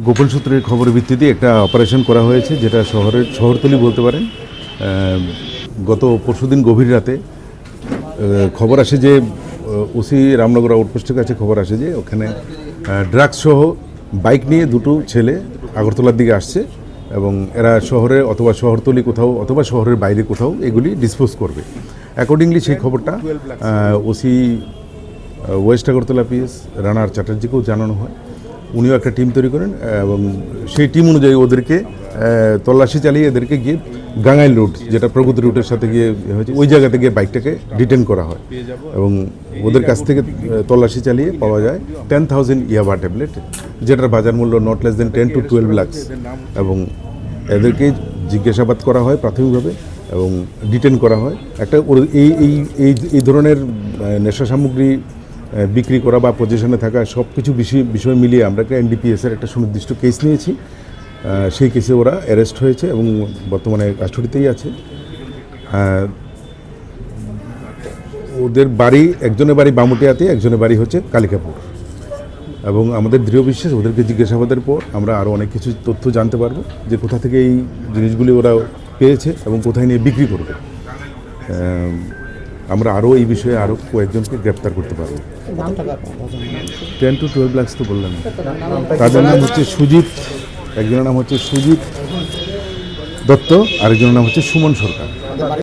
গোপন সূত্রের খবরের ভিত্তিতে একটা অপারেশন করা হয়েছে, যেটা শহরতলি বলতে পারেন। গত পরশুদিন গভীর রাতে খবর আসে যে ওসি রামনগর আউটপোস্টের কাছে খবর আসে যে ওখানে ড্রাগস সহ বাইক নিয়ে দুটো ছেলে আগরতলার দিকে আসছে এবং এরা শহরে অথবা শহরতলি কোথাও অথবা শহরের বাইরে কোথাও এগুলি ডিসপোজ করবে। অ্যাকর্ডিংলি সেই খবরটা ওসি ওয়েস্ট আগরতলা পিএস রানার চ্যাটার্জিকেও জানানো হয়। উনিও একটা টিম তৈরি করেন এবং সেই টিম অনুযায়ী ওদেরকে তল্লাশি চালিয়ে এদেরকে গিয়ে গাঙ্গাইল রুট, যেটা প্রগতি রুটের সাথে গিয়ে হয়েছে, ওই জায়গা থেকে বাইকটাকে ডিটেন করা হয় এবং ওদের কাছ থেকে তল্লাশি চালিয়ে পাওয়া যায় 10,000 ইয়াবা ট্যাবলেট, যেটার বাজার মূল্য not less than 10 to 12 lakh. এবং এদেরকে জিজ্ঞাসাবাদ করা হয় প্রাথমিকভাবে এবং ডিটেন করা হয়। একটা এই ধরনের নেশা সামগ্রী বিক্রি করা বা পজিশনে থাকা সব কিছু বিষয় মিলিয়ে আমরা একটা এনডিপিএসের একটা সুনির্দিষ্ট কেস নিয়েছি। সেই কেসে ওরা অ্যারেস্ট হয়েছে এবং বর্তমানে কাস্টডিতেই আছে। ওদের বাড়ি, একজনের বাড়ি বামুটিয়াতে, একজনের বাড়ি হচ্ছে কালিকাপুর। এবং আমাদের দৃঢ় বিশ্বাস ওদেরকে জিজ্ঞাসাবাদের পর আমরা আরও অনেক কিছু তথ্য জানতে পারবো যে কোথা থেকে এই জিনিসগুলি ওরা পেয়েছে এবং কোথায় নিয়ে বিক্রি করবে। আমরা আরও এই বিষয়ে আরও কয়েকজনকে গ্রেপ্তার করতে পারবো। 10 to 12 লাখ তো বললাম। তাদের নাম হচ্ছে সুজিত, একজনের নাম হচ্ছে সুজিত দত্ত, আরেকজনের নাম হচ্ছে সুমন সরকার।